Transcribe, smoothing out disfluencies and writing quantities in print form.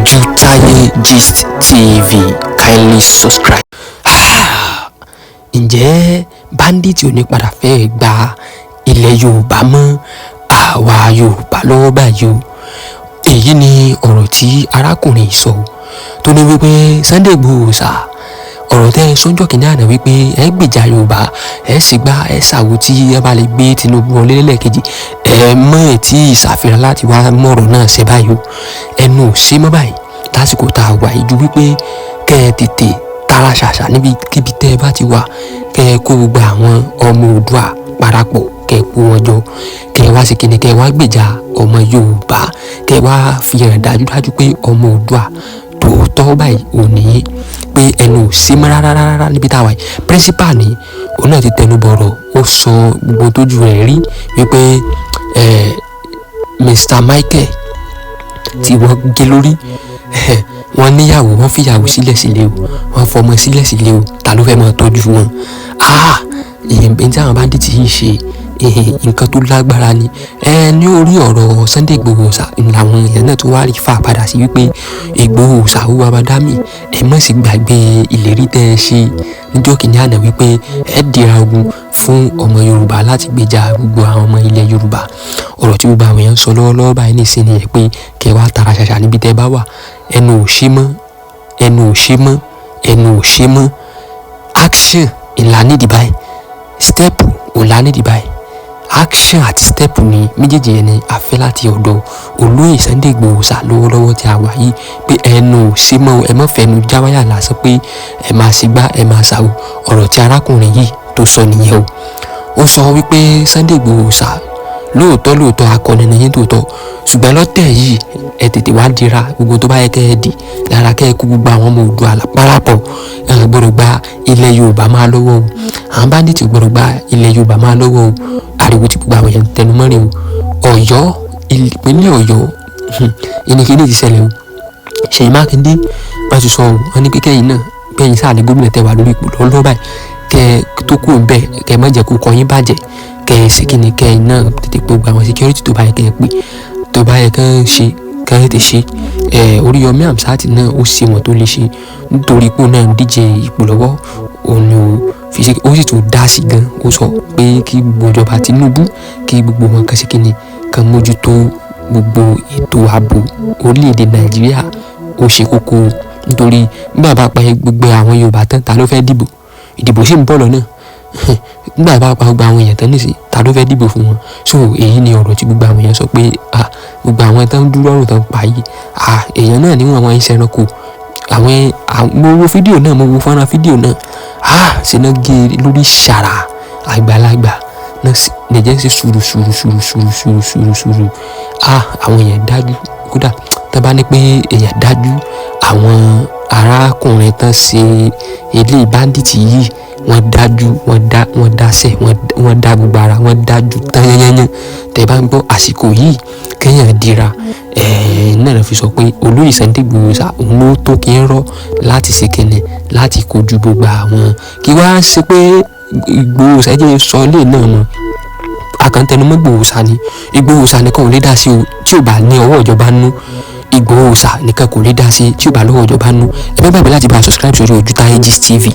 Ojutaaye Gist TV, kindly subscribe. Ǹjẹ́ Bandit ò ní padà fẹ́ gba ilẹ̀ Yorùbá mọ́ àwa Yorùbá lọ́wọ́ báyìí o? Èyí ni ọ̀rọ̀ tí arákùnrin sọ tó ní wípé Sunday Igboho sà, ọ̀rọ̀ tẹ́ sọ́njọ́ kìíní àná wípé ẹ gbèjà Yorùbá, ẹ sì gba ẹ ṣàwò tí ẹ bá lè gbé Tinubu wọlé lẹ́ẹ̀kejì, ẹ mọ̀ tí ìṣàfihàn láti wá mọ̀rọ̀ náà ṣe báyìí o. Ẹnu ò ṣe mọ́ báyìí lásìkò tá a wà yìí ju wípé kẹ́ ẹ tètè tara ṣàṣà níbikíbi tẹ́ ẹ bá ti wà, kẹ́ ẹ kó gbogbo àwọn ọmọ Oòduà parapọ̀, kẹ́ ẹ kó wọn jọ, kẹ́ ẹ wá sí kíni, kẹ́ ẹ wá gbèjà ọmọ Yorùbá, kẹ́ ẹ wá fi hàn dájúdájú pé ọmọ Oòduà tòótọ́ báyìí ò ní pé ẹnu ò sí mọ́ rárá níbi tá a wà yìí. Principal ni òun náà ti tẹnu bọ̀rọ̀, ó sọ gbogbo tójú rẹ̀ rí wípé Mr. Michael tí wọ́n gé lórí wọ́n níyàwó, wọ́n fìyàwó sílẹ̀ o, wọ́n fọmọ sílẹ̀ o, ta ló fẹ́ máa tọ́jú wọn? Ìyẹn tí àwọn Bandits yìí ṣe nǹkan tó lágbára ni. Ní orí ọ̀rọ̀ Sunday Igboho sà làwọn èèyàn náà tó wá rí fà padà sí wípé Igboho sà ó wá bá dá mi, ẹ má sì gbàgbé ìlérí tẹ́ ẹ ṣe níjọ́ kìíní àná wípé ẹ dìra ogun fún ọmọ Yorùbá láti gbèjà gbogbo àwọn ọmọ ilẹ̀ Yorùbá. Ọ̀rọ̀ tí gbogbo àwọn èèyàn ń sọ lọ́wọ́lọ́wọ́ báyìí nìsín nìyẹn pé kẹ́ wá tara ṣàṣà níbi tẹ́ bá wà. Ẹnu ò ṣe mọ́ action ìlà nídìí báyìí, step ìlà nídìí báyìí. Action àti step ni méjèèjì yẹn ni a fẹ́ láti ọ̀dọ̀ olóyè Sunday Igboho sà lọ́wọ́lọ́wọ́ tí a wà yìí, pé ẹnu ò ṣe mọ́, ẹ má fẹnu jáwáyà lásán pé ẹ máa ṣe gbá ẹ máa ṣàwò. Ọ̀rọ̀ tí arákùnrin yìí tó sọ nìyẹn o. Ó sọ wípé Sunday Igboho sà lóòótọ́ akọni nìyẹn tòótọ́, ṣùgbọ́n lọ́tẹ̀ yìí ẹ tètè wá dira gbogbo tó bá yẹ kẹ́ ẹ dì lára, kẹ́ ẹ kú gbogbo àwọn ọmọ Oòduà parapọ̀. Gbọ́dọ̀ gba ilẹ̀ Yorùbá máa lọ́wọ́ o. Àwọn Bandits gbọ́dọ̀ gba ilẹ̀ Yorùbá máa lọ́wọ́ o. Ariwo tí gbogbo àwọn èèyàn tẹnu mọ́rin o. Ọ̀yọ́, ìpínlẹ̀ Ọ̀yọ́ ìnìkíní ti ṣẹlẹ̀ o. Ṣèyí Mákindé bá ti sọ o, wọ́n ní kékeré yìí náà bẹ́yìn sáà ní gómìnà tẹ́ wà lórí ipò lọ́wọ́ báyìí, kẹ́ tó kú òun bẹ́ẹ̀, kẹ́ má jẹ́ kó kọ yín bàjẹ́, kẹ́ ẹ sì kíni, kẹ́ ẹ náà tètè gbogbo àwọn security tó bá yẹ kẹ́ ẹ pè, tó bá yẹ kán ṣe kán tètè ṣe. Oríyọmí Hamzat náà ó ṣe wọn tó lè ṣe nítorí pé òun náà ń díje ipò lọ́wọ́, òun ni ó fi ṣe, ó sì tún dá sí gan. Ó sọ pé kí gbogbo ìjọba Tinubu, kí gbogbo wọn kan ṣe kíni, kan mójútó gbogbo ètò ààbò orílẹ̀-èdè Nàìjíríà. Ó ṣe kókó nítorí nígbà bá pa gbogbo àwọn Yorùbá tán, ta ló fẹ́ dìbò? Ìdìbò sì ń bọ̀ lọ́nà. Nígbà bá pa gbogbo àwọn èèyàn tán nísìnyí, ta ló fẹ́ dìbò fún wọn? So èyí ni ọ̀rọ̀ tí gbogbo àwọn èèyàn sọ pé gbogbo àwọn tán dúró ọ̀rùn tán pa yìí, èèyàn náà níwọ̀n àwọn iṣẹ́ ẹranko. Mo wo fídíò náà, mo wo fọ́nrán fídíò náà, ṣe náà gé lórí ṣàrà àgbàlagbà náà nìjẹ́ ṣe sùúrù. Àwọn èèyàn dájú, kódà tó bá ní pé èèyàn dájú, àwọn arákùnrin tán ṣe ilé Bandit yìí wọ́n dájú, wọ́n dáṣẹ́, wọ́n dá gbogbo ara, wọ́n dájú tán yányán. Tẹ́ bá ń gbọ́ àsìkò yìí kéèyàn dira, náà fi sọ pé olóyè Sunday Igboho sà òun ló tó kí ń rọ́ láti ṣe kíni, láti kojú gbogbo àwọn kí wá ṣe pé Igboho sà jẹ́ sọ ilé náà mọ́. Akàntẹnumọ́ Igboho sà ni, Igboho sà nìkan ò lè dá sí o tí ò bá ní ọwọ́ ìjọba nú. Igboho sà nìkan kò lè dá sí tí ò bá lọ́wọ́ ìjọba nú. Ẹ má gbàgbé láti bá subscribe sórí Ojutaaye Gist TV.